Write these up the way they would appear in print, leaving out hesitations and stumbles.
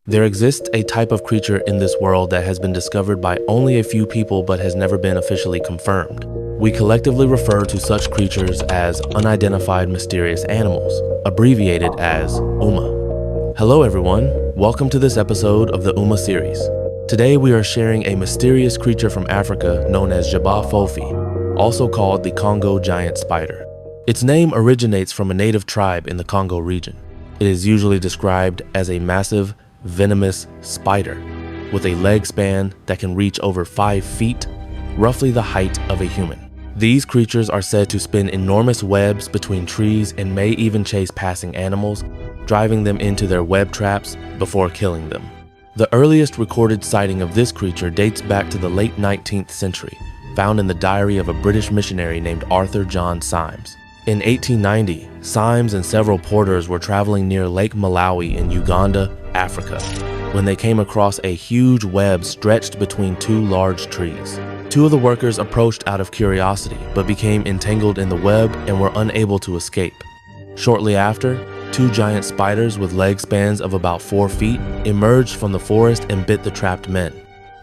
There exists a type of creature in this world that has been discovered by only a few people but has never been officially confirmed. We collectively refer to such creatures as unidentified mysterious animals, abbreviated as UMA. Hello everyone, welcome to this episode of the UMA series. Today we are sharing a mysterious creature from Africa known as J'ba Fofi, also called the Congo Giant Spider. Its name originates from a native tribe in the Congo region. It is usually described as a massive, venomous spider with a leg span that can reach over 5 feet, roughly the height of a human. These creatures are said to spin enormous webs between trees and may even chase passing animals, driving them into their web traps before killing them. The earliest recorded sighting of this creature dates back to the late 19th century, found in the diary of a British missionary named Arthur John Symes. In 1890, Symes and several porters were traveling near Lake Malawi in Uganda, Africa, when they came across a huge web stretched between two large trees. Two of the workers approached out of curiosity, but became entangled in the web and were unable to escape. Shortly after, two giant spiders with leg spans of about 4 feet emerged from the forest and bit the trapped men.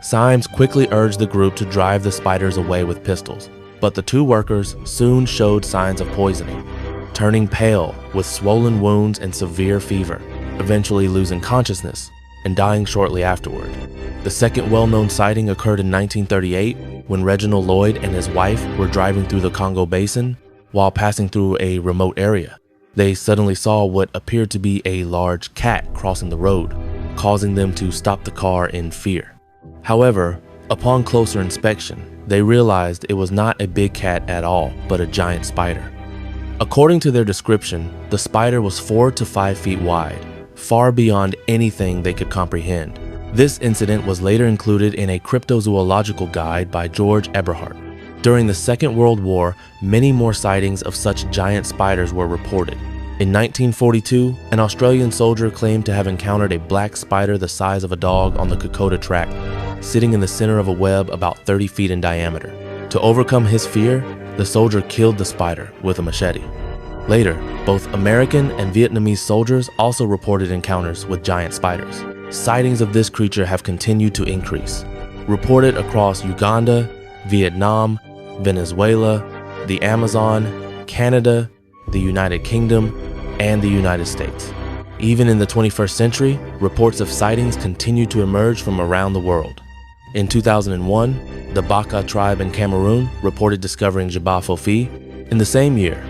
Symes quickly urged the group to drive the spiders away with pistols, but the two workers soon showed signs of poisoning, turning pale with swollen wounds and severe fever, eventually losing consciousness and dying shortly afterward. The second well-known sighting occurred in 1938 when Reginald Lloyd and his wife were driving through the Congo Basin while passing through a remote area. They suddenly saw what appeared to be a large cat crossing the road, causing them to stop the car in fear. However, upon closer inspection, they realized it was not a big cat at all, but a giant spider. According to their description, the spider was 4 to 5 feet wide, far beyond anything they could comprehend. This incident was later included in a cryptozoological guide by George Eberhardt. During the Second World War, many more sightings of such giant spiders were reported. In 1942, an Australian soldier claimed to have encountered a black spider the size of a dog on the Kokoda track, sitting in the center of a web about 30 feet in diameter. To overcome his fear, the soldier killed the spider with a machete. Later, both American and Vietnamese soldiers also reported encounters with giant spiders. Sightings of this creature have continued to increase, reported across Uganda, Vietnam, Venezuela, the Amazon, Canada, the United Kingdom, and the United States. Even in the 21st century, reports of sightings continue to emerge from around the world. In 2001, the Baka tribe in Cameroon reported discovering J'ba Fofi. In the same year,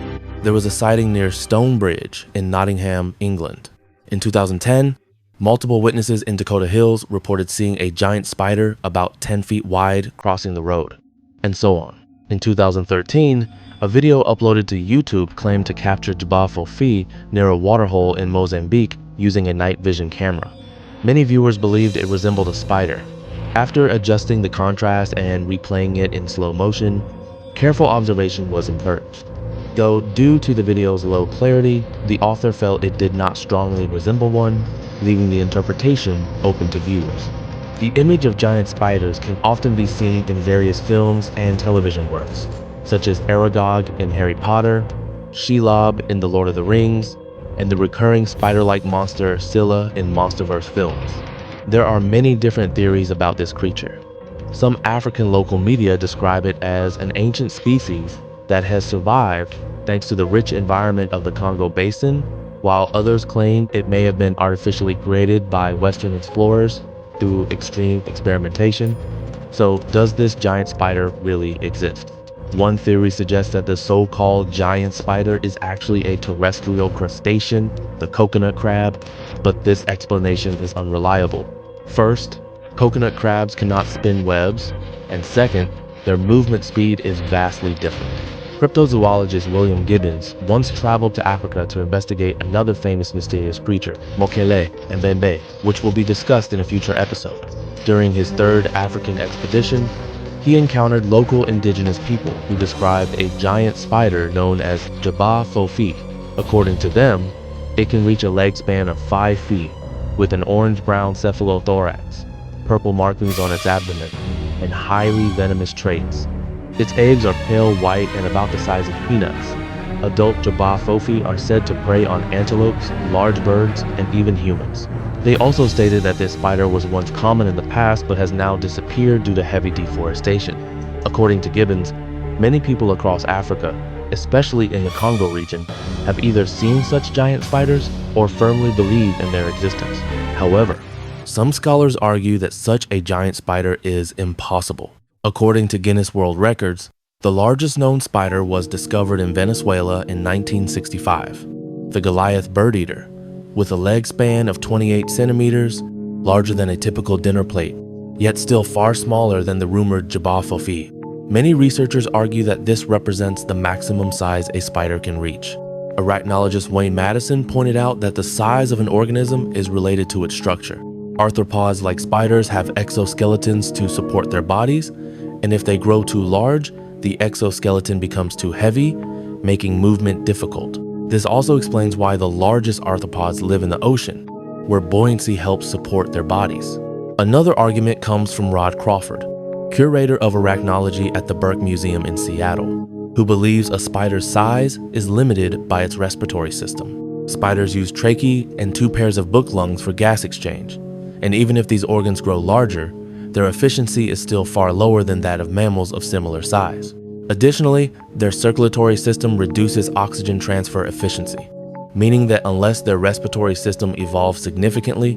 there was a sighting near Stonebridge in Nottingham, England. In 2010, multiple witnesses in Dakota Hills reported seeing a giant spider about 10 feet wide crossing the road, and so on. In 2013, a video uploaded to YouTube claimed to capture J'ba Fofi near a waterhole in Mozambique using a night vision camera. Many viewers believed it resembled a spider. After adjusting the contrast and replaying it in slow motion, careful observation was encouraged. Though due to the video's low clarity, the author felt it did not strongly resemble one, leaving the interpretation open to viewers. The image of giant spiders can often be seen in various films and television works, such as Aragog in Harry Potter, Shelob in The Lord of the Rings, and the recurring spider-like monster Scylla in MonsterVerse films. There are many different theories about this creature. Some African local media describe it as an ancient species that has survived thanks to the rich environment of the Congo Basin, while others claim it may have been artificially created by Western explorers through extreme experimentation. So, does this giant spider really exist? One theory suggests that the so-called giant spider is actually a terrestrial crustacean, the coconut crab, but this explanation is unreliable. First, coconut crabs cannot spin webs, and second, their movement speed is vastly different. Cryptozoologist William Gibbons once traveled to Africa to investigate another famous mysterious creature, Mokele and Bembe, which will be discussed in a future episode. During his third African expedition, he encountered local indigenous people who described a giant spider known as J'ba Fofi. According to them, it can reach a leg span of 5 feet with an orange-brown cephalothorax, purple markings on its abdomen, and highly venomous traits. Its eggs are pale white and about the size of peanuts. Adult J'ba Fofi are said to prey on antelopes, large birds, and even humans. They also stated that this spider was once common in the past but has now disappeared due to heavy deforestation. According to Gibbons, many people across Africa, especially in the Congo region, have either seen such giant spiders or firmly believe in their existence. However, some scholars argue that such a giant spider is impossible. According to Guinness World Records, the largest known spider was discovered in Venezuela in 1965, the Goliath bird eater, with a leg span of 28 centimeters, larger than a typical dinner plate, yet still far smaller than the rumored J'ba Fofi. Many researchers argue that this represents the maximum size a spider can reach. Arachnologist Wayne Madison pointed out that the size of an organism is related to its structure. Arthropods like spiders have exoskeletons to support their bodies, and if they grow too large, the exoskeleton becomes too heavy, making movement difficult. This also explains why the largest arthropods live in the ocean, where buoyancy helps support their bodies. Another argument comes from Rod Crawford, curator of arachnology at the Burke Museum in Seattle, who believes a spider's size is limited by its respiratory system. Spiders use tracheae and 2 pairs of book lungs for gas exchange, and even if these organs grow larger, their efficiency is still far lower than that of mammals of similar size. Additionally, their circulatory system reduces oxygen transfer efficiency, meaning that unless their respiratory system evolves significantly,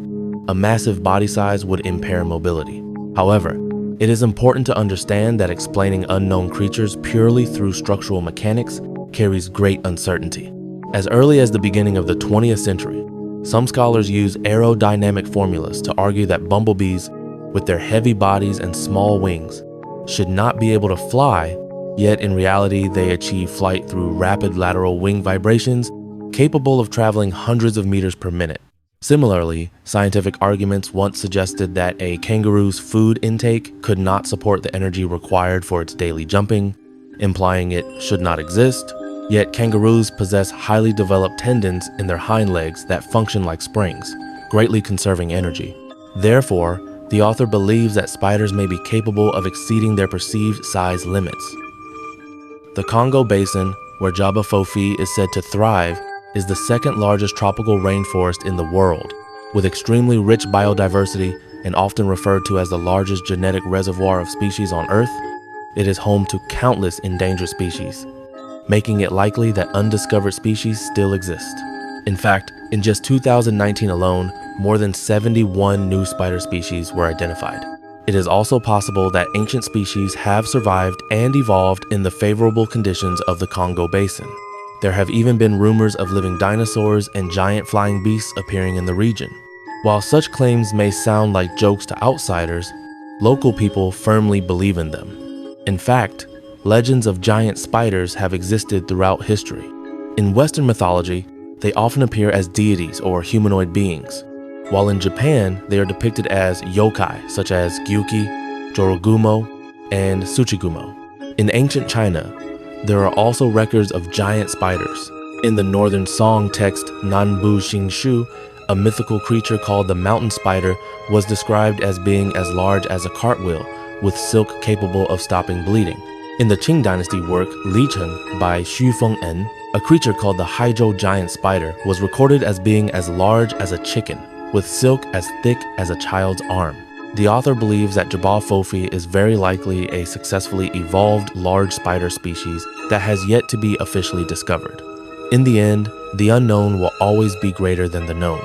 a massive body size would impair mobility. However, it is important to understand that explaining unknown creatures purely through structural mechanics carries great uncertainty. As early as the beginning of the 20th century, some scholars use aerodynamic formulas to argue that bumblebees, with their heavy bodies and small wings, should not be able to fly, yet in reality they achieve flight through rapid lateral wing vibrations capable of traveling hundreds of meters per minute. Similarly, scientific arguments once suggested that a kangaroo's food intake could not support the energy required for its daily jumping, implying it should not exist, yet kangaroos possess highly developed tendons in their hind legs that function like springs, greatly conserving energy. Therefore, the author believes that spiders may be capable of exceeding their perceived size limits. The Congo Basin, where J'ba Fofi is said to thrive, is the second largest tropical rainforest in the world, with extremely rich biodiversity and often referred to as the largest genetic reservoir of species on Earth. It is home to countless endangered species, making it likely that undiscovered species still exist. In fact, in just 2019 alone, more than 71 new spider species were identified. It is also possible that ancient species have survived and evolved in the favorable conditions of the Congo Basin. There have even been rumors of living dinosaurs and giant flying beasts appearing in the region. While such claims may sound like jokes to outsiders, local people firmly believe in them. In fact, legends of giant spiders have existed throughout history. In Western mythology, they often appear as deities or humanoid beings, while in Japan, they are depicted as yokai, such as Gyuki, Jorogumo, and Tsuchigumo. In ancient China, there are also records of giant spiders. In the northern song text Nanbu Xingshu, a mythical creature called the mountain spider was described as being as large as a cartwheel, with silk capable of stopping bleeding. In the Qing dynasty work Licheng by Xu Feng-en, a creature called the Haizhou giant spider was recorded as being as large as a chicken, with silk as thick as a child's arm. The author believes that J'ba Fofi is very likely a successfully evolved large spider species that has yet to be officially discovered. In the end, the unknown will always be greater than the known.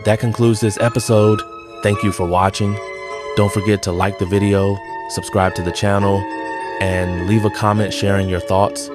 That concludes this episode. Thank you for watching. Don't forget to like the video, subscribe to the channel, and leave a comment sharing your thoughts.